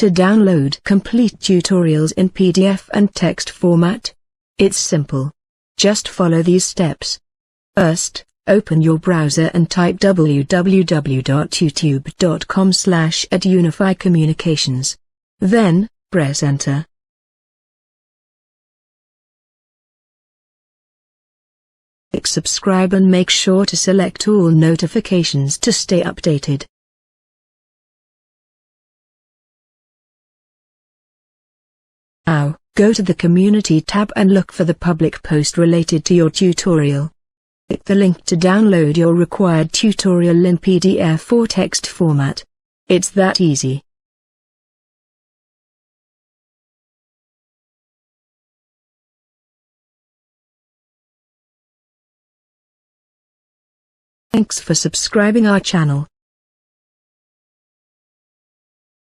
to download complete tutorials in PDF and text format. It's simple. Just follow these steps. First, open your browser and type www.youtube.com/@unifycommunications. Then, press enter. Click subscribe and make sure to select all notifications to stay updated. Now, go to the Community tab and look for the public post related to your tutorial. Click the link to download your required tutorial in PDF or text format. It's that easy. Thanks for subscribing our channel.